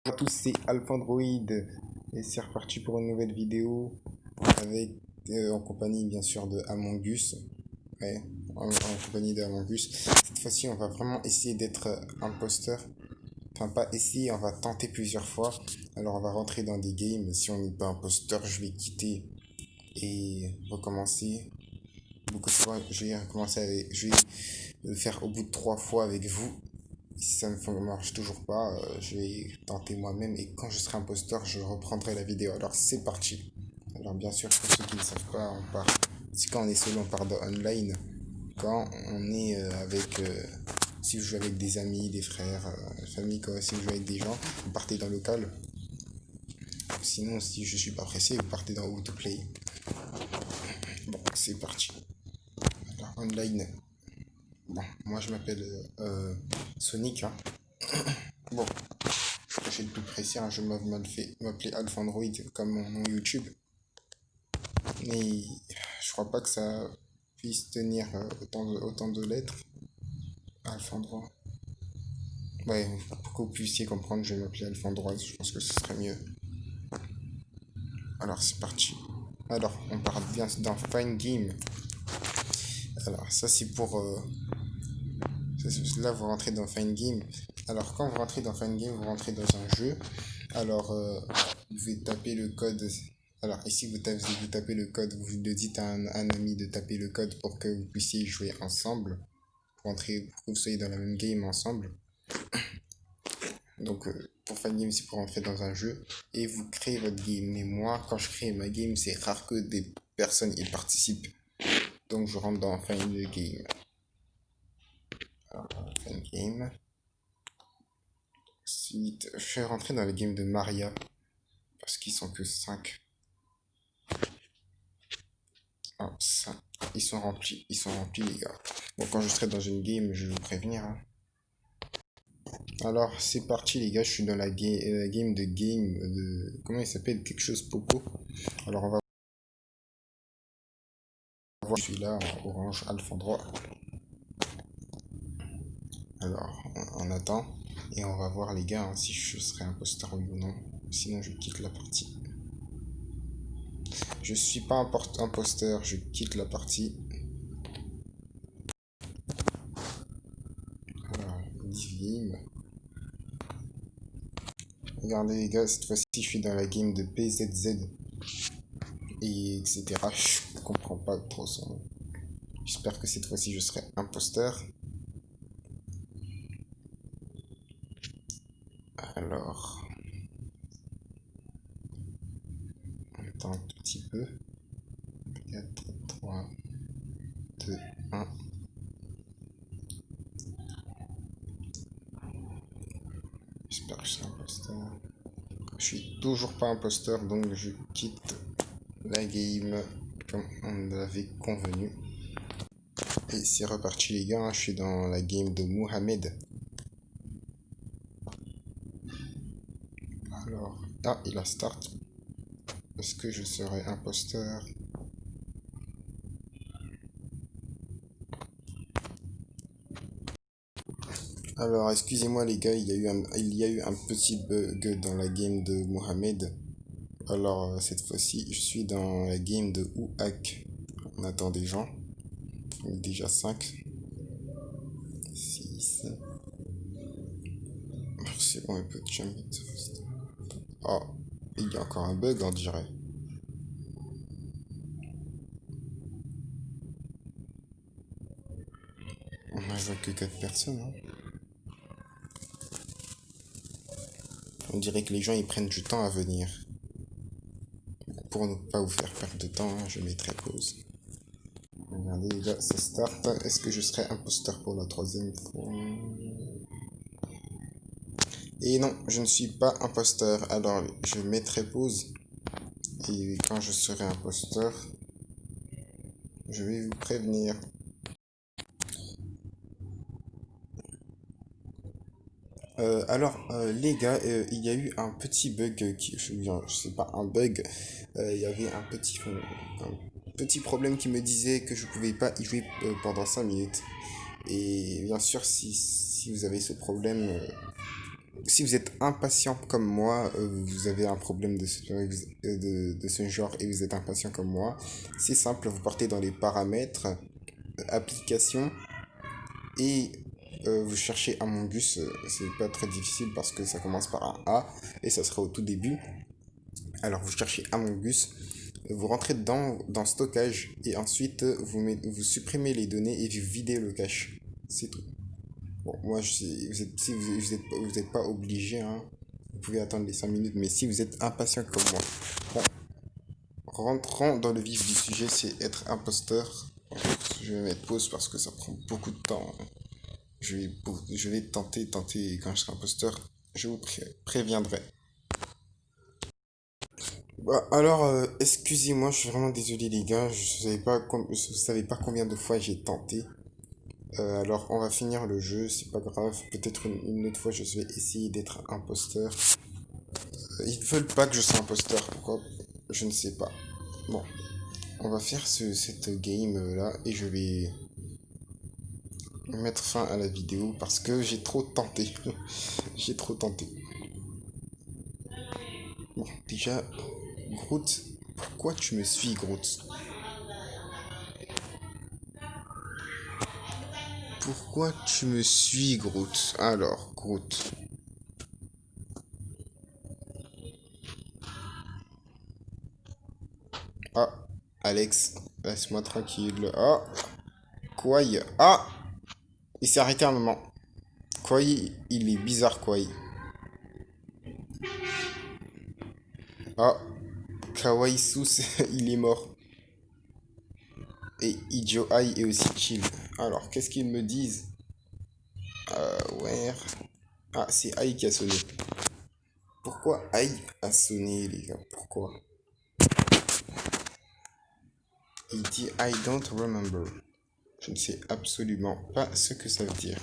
Bonjour à tous, c'est Alphandroid et c'est reparti pour une nouvelle vidéo avec en compagnie bien sûr de Among Us. Ouais, en compagnie de Among Us. Cette fois-ci, on va vraiment essayer d'être imposteur. Enfin, pas essayer, on va tenter plusieurs fois. Alors, on va rentrer dans des games. Si on n'est pas imposteur, je vais quitter et recommencer. Beaucoup de fois, je vais le faire au bout de 3 fois avec vous. Si ça ne marche toujours pas, je vais tenter moi-même et quand je serai imposteur, je reprendrai la vidéo. Alors c'est parti. Alors bien sûr, pour ceux qui ne savent pas, on part. Si quand on est solo, on part de online. Quand on est si vous jouez avec des amis, des frères, famille, quoi, si vous jouez avec des gens, vous partez dans le local. Sinon, si je suis pas pressé, vous partez dans Autoplay. Bon, c'est parti. Alors online. Bon, moi je m'appelle Sonic, hein. Bon, je suis le plus précis, hein, je m'appeler Alphandroid comme mon nom YouTube. Mais je crois pas que ça puisse tenir autant de lettres. Alphandroid. Ouais, pour que vous puissiez comprendre, je vais m'appeler Alphandroid, je pense que ce serait mieux. Alors c'est parti. Alors, on part bien dans Find Game. Alors, ça c'est pour... là, vous rentrez dans Find Game. Alors, quand vous rentrez dans Find Game, vous rentrez dans un jeu. Alors, vous devez taper le code. Alors, ici, vous tapez le code, vous le dites à un ami de taper le code pour que vous puissiez jouer ensemble, pour que vous soyez dans la même game ensemble. Donc, pour Fan Game, c'est pour entrer dans un jeu et vous créez votre game. Mais moi, quand je crée ma game, c'est rare que des personnes y participent. Donc, je rentre dans Find Game. Alors, Find Game. Ensuite, je vais rentrer dans le game de Maria parce qu'ils sont que 5. Ah, ça. Ils sont remplis les gars. Bon, quand je serai dans une game, je vais vous prévenir, hein. Alors, c'est parti les gars, je suis dans la game de... Comment il s'appelle? Quelque chose Popo. Alors, on va voir, je suis là en orange, Alphandroid. Alors, on attend. Et on va voir les gars, hein, si je serai imposteur oui ou non. Sinon, je quitte la partie. Je suis pas imposteur, je quitte la partie. Alors, 10 games. Regardez les gars, cette fois-ci je suis dans la game de PZZ et etc. Je comprends pas trop son nom. J'espère que cette fois-ci je serai imposteur. Alors, on attend un tout petit peu. 4, 3, 2, 1. J'espère que je serai imposteur. Je suis toujours pas imposteur donc je quitte la game comme on l'avait convenu. Et c'est reparti les gars, hein, je suis dans la game de Mohamed. Alors, ah, il a start. Est-ce que je serai imposteur? Alors, excusez-moi les gars, il y a eu un petit bug dans la game de Mohamed. Alors, cette fois-ci, je suis dans la game de Ouhak. On attend des gens. On est déjà 5. 6. C'est bon, un peu de jamais. Oh, il y a encore un bug, on dirait. On n'a joué que 4 personnes, hein. On dirait que les gens ils prennent du temps à venir. Pour ne pas vous faire perdre de temps, hein, je mettrai pause. Regardez les gars, ça start. Est-ce que je serai imposteur pour la troisième fois? Et non, je ne suis pas imposteur. Alors, je mettrai pause. Et quand je serai imposteur, je vais vous prévenir. Les gars, il y a eu un petit bug je sais pas un bug, il y avait un petit problème qui me disait que je pouvais pas y jouer pendant 5 minutes. Et bien sûr, si vous avez ce problème, Si vous êtes impatient comme moi, vous avez un problème de ce genre et vous êtes impatient comme moi, c'est simple, vous partez dans les paramètres, applications et vous cherchez Among Us. C'est pas très difficile parce que ça commence par un A et ça sera au tout début. Alors vous cherchez Among Us, vous rentrez dans stockage et ensuite vous supprimez les données et vous videz le cache. C'est tout. Bon, moi, vous êtes, si vous êtes pas obligé, hein, vous pouvez attendre les 5 minutes, mais si vous êtes impatient comme moi, bon, rentrons dans le vif du sujet, c'est être imposteur. Je vais mettre pause parce que ça prend beaucoup de temps. Je vais tenter, et quand je serai imposteur, je vous préviendrai. Bah, alors, excusez-moi, je suis vraiment désolé les gars, vous savez pas combien de fois j'ai tenté. Alors, on va finir le jeu, c'est pas grave. Peut-être une autre fois, je vais essayer d'être imposteur. Ils veulent pas que je sois imposteur, pourquoi? Je ne sais pas. Bon, on va faire cette game là et je vais mettre fin à la vidéo parce que j'ai trop tenté. J'ai trop tenté. Bon, déjà, Groot, pourquoi tu me suis, Groot? Pourquoi tu me suis, Groot? Alors, Groot. Ah, Alex, laisse-moi tranquille. Ah, Kouai. Ah, il s'est arrêté un moment. Kouai, il est bizarre, Kouai. Ah, Kawaii Sus, il est mort. Et Ijo Ai est aussi chill. Alors, qu'est-ce qu'ils me disent? Ouais. Ah, c'est Ai qui a sonné. Pourquoi Ai a sonné, les gars? Pourquoi? Il dit I don't remember. Je ne sais absolument pas ce que ça veut dire.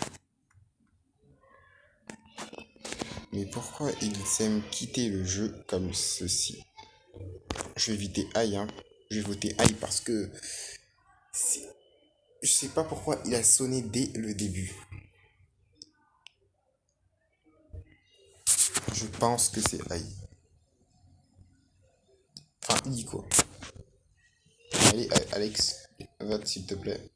Mais pourquoi ils aiment quitter le jeu comme ceci? Je vais éviter Ai, hein. Je vais voter Ai parce que je sais pas pourquoi il a sonné dès le début. Je pense que c'est Ai. Enfin, I quoi. Allez, Alex, vote s'il te plaît.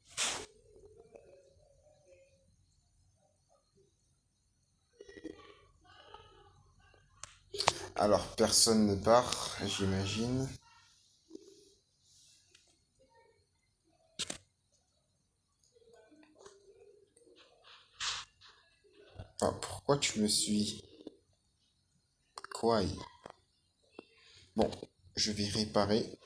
Alors, personne ne part, j'imagine. Ah, pourquoi tu me suis? Quoi? Bon, je vais réparer.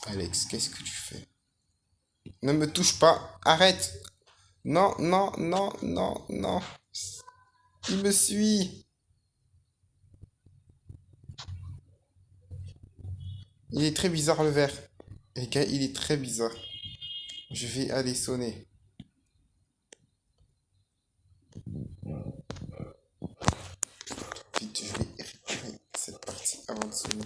Alex, qu'est-ce que tu fais? Ne me touche pas, arrête! Non, non, non, non, non. Il me suit. Il est très bizarre le verre. Les gars, il est très bizarre. Je vais aller sonner. Vite, je vais récupérer cette partie avant de sonner.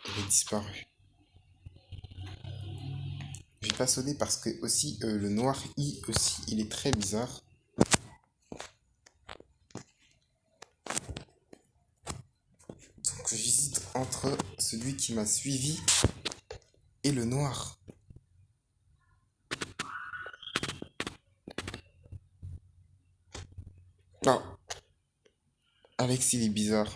Il est disparu. Je vais pas sonner parce que aussi le noir I aussi, il est très bizarre. Donc j'hésite entre celui qui m'a suivi et le noir. Non, Alex, il est bizarre.